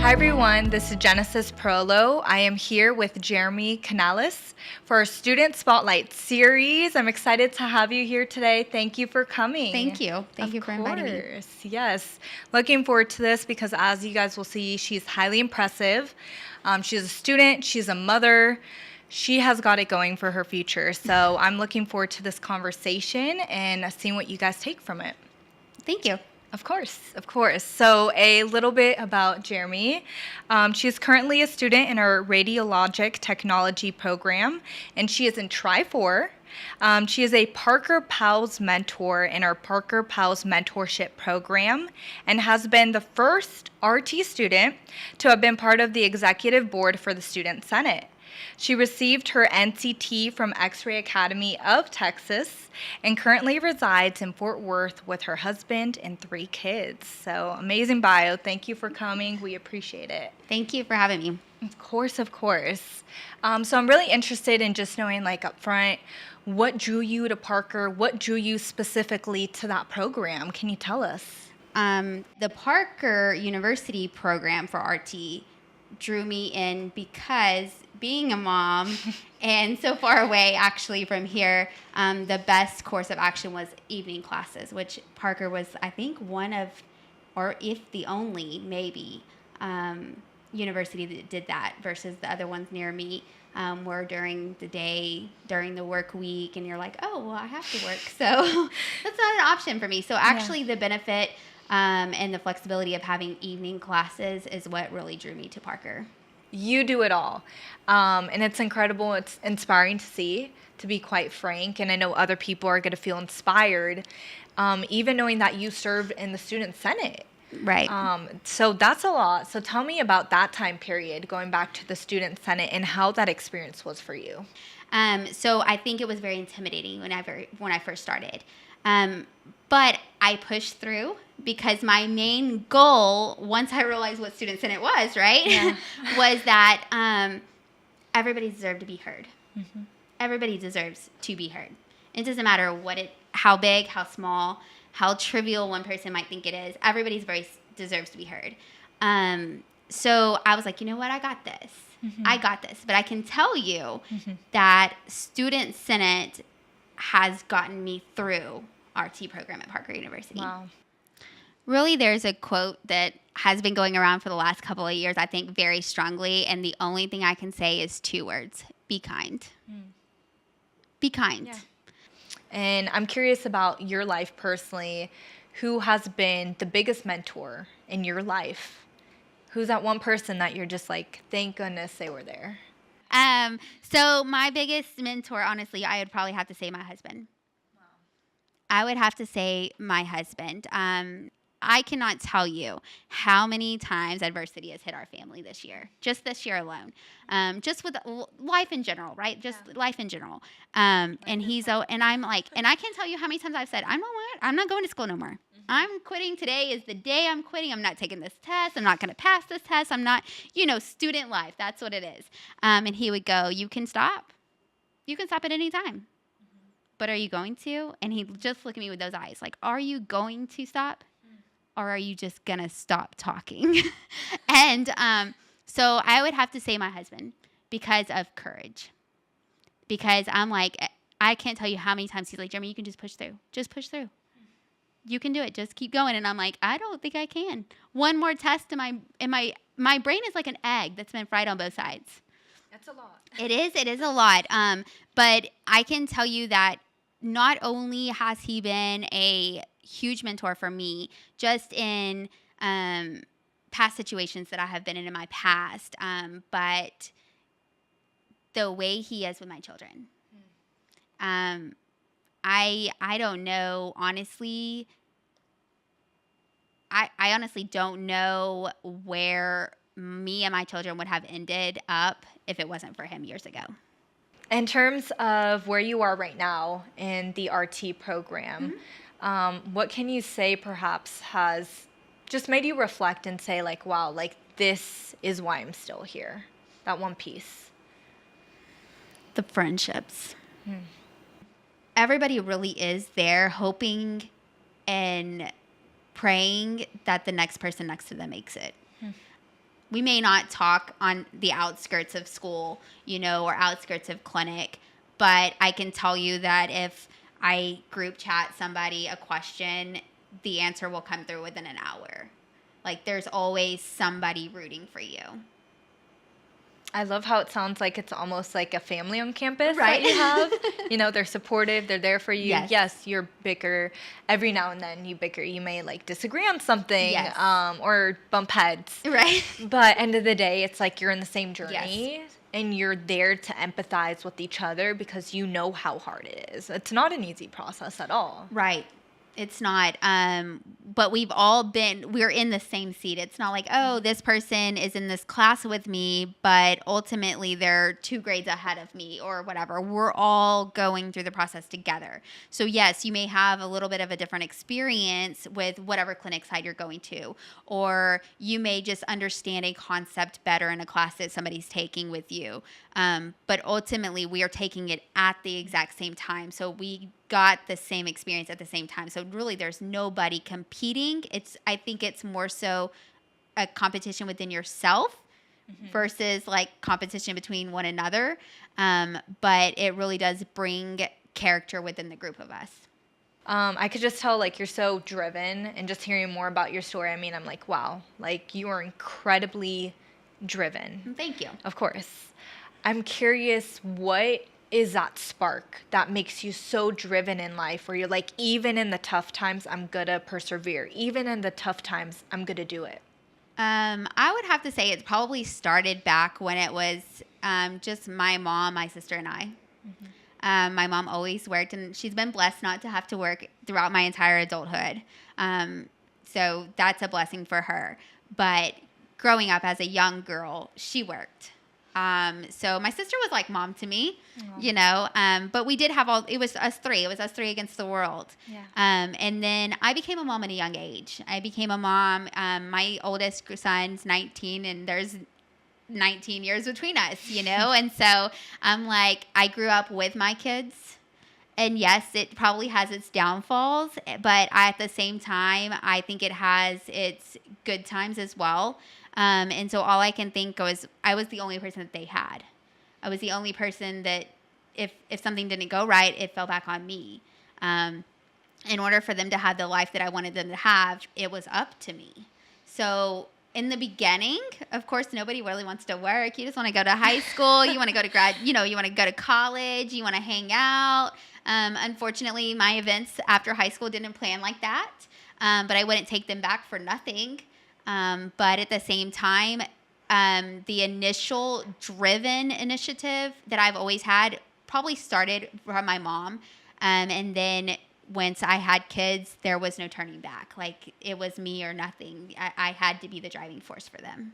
Hi everyone, this is Genesis Prolo. I am here with Jheramy Canales for our Student Spotlight series. I'm excited to have you here today. Thank you for coming. Thank you. Thank you for inviting me. Of course, yes. Looking forward to this because as you guys will see, she's highly impressive. She's a student, she's a mother. She has got it going for her future. So I'm looking forward to this conversation and seeing what you guys take from it. Thank you. Of course, of course. So a little bit about Jheramy. She's currently a student in our radiologic technology program, and she is in Tri-4. She is a Parker Pals mentor in our Parker Pals mentorship program and has been the first RT student to have been part of the executive board for the Student Senate. She received her NCT from X-Ray Academy of Texas and currently resides in Fort Worth with her husband and 3 kids. So amazing bio. Thank you for coming. We appreciate it. Thank you for having me. Of course, of course. So I'm really interested in just knowing, like, up front, what drew you to Parker? What drew you specifically to that program? Can you tell us? The Parker University program for RT drew me in because being a mom and so far away actually from here, the best course of action was evening classes, which Parker was, I think, one of, or if the only, maybe, university that did that versus the other ones near me were during the day, during the work week, and you're like, oh, well, I have to work, so that's not an option for me. So actually the benefit and the flexibility of having evening classes is what really drew me to Parker. You do it all. And it's incredible. It's inspiring to see, to be quite frank. And I know other people are going to feel inspired, even knowing that you served in the Student Senate. Right. So that's a lot. So tell me about that time period, going back to the Student Senate, and how that experience was for you. So I think it was very intimidating when I first started. But I pushed through because my main goal, once I realized what Student Senate was, right, was that everybody deserved to be heard. Mm-hmm. Everybody deserves to be heard. It doesn't matter how big, how small, how trivial one person might think it is. Everybody's voice deserves to be heard. So I was like, you know what? I got this. Mm-hmm. I got this. But I can tell you that Student Senate has gotten me through RT program at Parker University. Wow. Really, there's a quote that has been going around for the last couple of years, I think, very strongly. And the only thing I can say is 2 words: be kind. Be kind. Yeah. And I'm curious about your life personally. Who has been the biggest mentor in your life? Who's that one person that you're just like, thank goodness they were there? So my biggest mentor, honestly, I would probably have to say my husband. Wow. I would have to say my husband. I cannot tell you how many times adversity has hit our family this year, just this year alone, just with life in general, right? Just life in general. And I'm like, and I can't tell you how many times I've said, I'm not going to school no more. Mm-hmm. I'm quitting. Today is the day I'm quitting. I'm not taking this test. I'm not going to pass this test. I'm not, student life. That's what it is. And he would go, you can stop. You can stop at any time. Mm-hmm. But are you going to? And he'd just look at me with those eyes like, are you going to stop? Or are you just going to stop talking? And so I would have to say my husband because of courage. Because I'm like, I can't tell you how many times he's like, Jheramy, you can just push through. Just push through. You can do it. Just keep going. And I'm like, I don't think I can. One more test and my brain is like an egg that's been fried on both sides. That's a lot. It is a lot. But I can tell you that not only has he been a huge mentor for me just in past situations that I have been in my past, but the way he is with my children. I don't know, honestly. I honestly don't know where me and my children would have ended up if it wasn't for him years ago. In terms of where you are right now in the RT program, what can you say perhaps has just made you reflect and say, like, wow, like this is why I'm still here? That one piece. The friendships. Everybody really is there hoping and praying that the next person next to them makes it. We may not talk on the outskirts of school, or outskirts of clinic, but I can tell you that if I group chat somebody a question, the answer will come through within an hour. Like, there's always somebody rooting for you. I love how it sounds like it's almost like a family on campus Right. that you have. They're supportive. They're there for you. Yes. You're bicker. Every now and then you bicker. You may disagree on something, Yes. or bump heads. Right. But end of the day, it's like you're in the same journey. Yes. And you're there to empathize with each other because you know how hard it is. It's not an easy process at all. Right. It's not. But we're in the same seat. It's not like, oh, this person is in this class with me, but ultimately they're 2 grades ahead of me or whatever. We're all going through the process together. So yes, you may have a little bit of a different experience with whatever clinic side you're going to, or you may just understand a concept better in a class that somebody's taking with you. But ultimately we are taking it at the exact same time. So we got the same experience at the same time. So really there's nobody competing. I think it's more so a competition within yourself versus competition between one another. But it really does bring character within the group of us. I could just tell you're so driven, and just hearing more about your story, I'm like, wow, you are incredibly driven. Thank you. Of course. I'm curious, what is that spark that makes you so driven in life where you're like, even in the tough times, I'm gonna persevere. Even in the tough times, I'm gonna do it? I would have to say it probably started back when it was just my mom, my sister, and I. My mom always worked, and she's been blessed not to have to work throughout my entire adulthood. So that's a blessing for her. But growing up as a young girl, she worked. So my sister was like mom to me, but we did have it was us three. It was us three against the world. Yeah. And then I became a mom at a young age. I became a mom. My oldest son's 19, and there's 19 years between us, And so I'm like, I grew up with my kids. And yes, it probably has its downfalls, but at the same time, I think it has its good times as well. And so all I can think was I was the only person that they had. I was the only person that if something didn't go right, it fell back on me. In order for them to have the life that I wanted them to have, it was up to me. So in the beginning, of course, nobody really wants to work. You just want to go to high school. You want to go to you want to go to college. You want to hang out. Unfortunately, my events after high school didn't plan like that. But I wouldn't take them back for nothing. But at the same time, the initial driven initiative that I've always had probably started from my mom. And then once I had kids, there was no turning back. It was me or nothing. I had to be the driving force for them.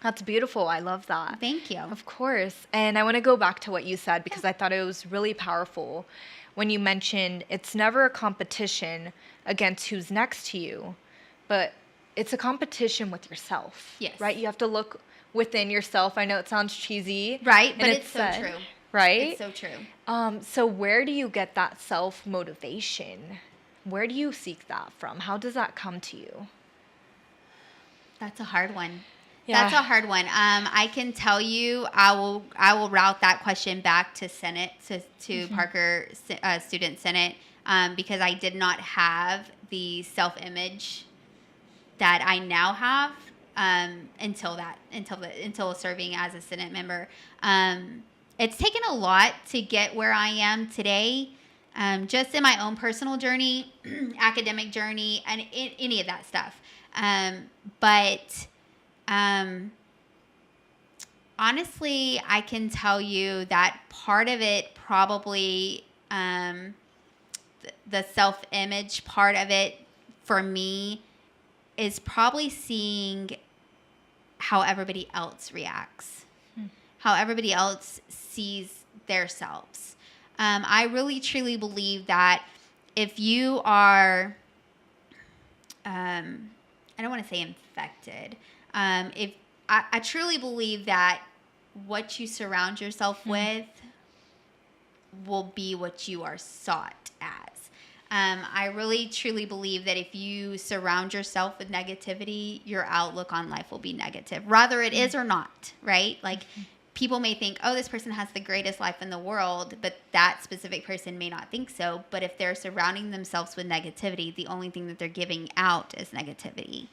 That's beautiful. I love that. Thank you. Of course. And I want to go back to what you said because I thought it was really powerful when you mentioned it's never a competition against who's next to you, but it's a competition with yourself. Yes. Right? You have to look within yourself. I know it sounds cheesy. Right, but it's so true. Right? It's so true. So where do you get that self-motivation? Where do you seek that from? How does that come to you? That's a hard one. Yeah. That's a hard one. I can tell you, I will route that question back to Senate, to Parker Student Senate, because I did not have the self-image that I now have until serving as a Senate member. It's taken a lot to get where I am today, just in my own personal journey, academic journey, and any of that stuff. But honestly, I can tell you that part of it probably, the self-image part of it for me is probably seeing how everybody else reacts, how everybody else sees themselves. I really truly believe that if you are, I don't want to say infected, if I truly believe that what you surround yourself with will be what you are sought as. I really truly believe that if you surround yourself with negativity, your outlook on life will be negative, whether it is or not, right? Like people may think, oh, this person has the greatest life in the world, but that specific person may not think so. But if they're surrounding themselves with negativity, the only thing that they're giving out is negativity.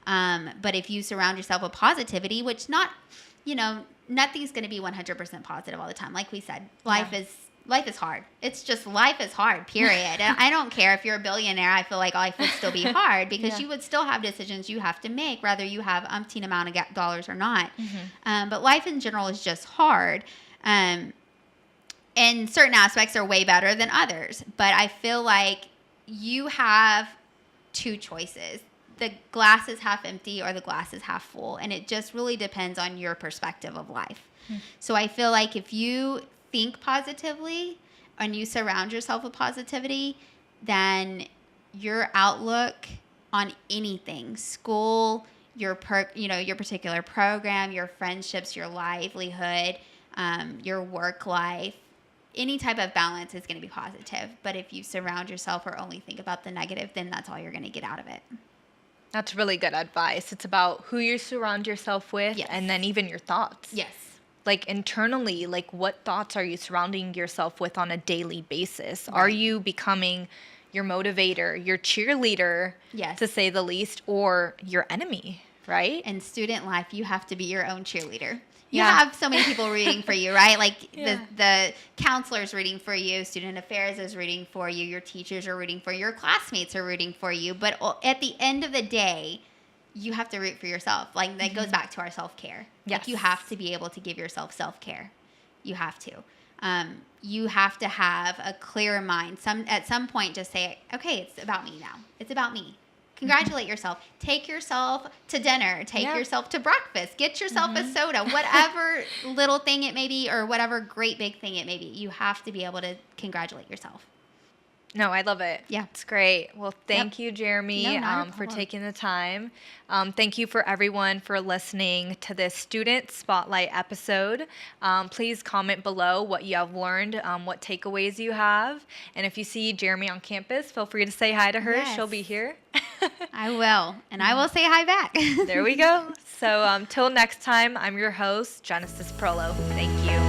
But if you surround yourself with positivity, which nothing's going to be 100% positive all the time. Like we said, life is hard. It's just life is hard, period. And I don't care if you're a billionaire. I feel like life would still be hard because you would still have decisions you have to make, whether you have umpteen amount of dollars or not. But life in general is just hard. And certain aspects are way better than others. But I feel like you have two choices. The glass is half empty or the glass is half full. And it just really depends on your perspective of life. So I feel like if you think positively and you surround yourself with positivity, then your outlook on anything, school, your particular program, your friendships, your livelihood, your work life, any type of balance is going to be positive. But if you surround yourself or only think about the negative, then that's all you're going to get out of it. That's really good advice. It's about who you surround yourself with and then even your thoughts. Yes. Like internally, like what thoughts are you surrounding yourself with on a daily basis? Right. Are you becoming your motivator, your cheerleader, to say the least, or your enemy, right? In student life, you have to be your own cheerleader. You have so many people rooting for you, right? Like the counselor's rooting for you, student affairs is rooting for you, your teachers are rooting for you, your classmates are rooting for you. But at the end of the day, you have to root for yourself. Like that goes back to our self-care. Yes. Like you have to be able to give yourself self-care. You have to. You have to have a clear mind. At some point, just say, okay, it's about me now. It's about me. Congratulate yourself. Take yourself to dinner. Take yourself to breakfast. Get yourself a soda. Whatever little thing it may be or whatever great big thing it may be. You have to be able to congratulate yourself. No, I love it. Yeah. It's great. Well, thank you, Jheramy, for taking the time. Thank you for everyone for listening to this Student Spotlight episode. Please comment below what you have learned, what takeaways you have. And if you see Jheramy on campus, feel free to say hi to her. Yes. She'll be here. I will. And I will say hi back. There we go. So till next time, I'm your host, Genesis Prolo. Thank you.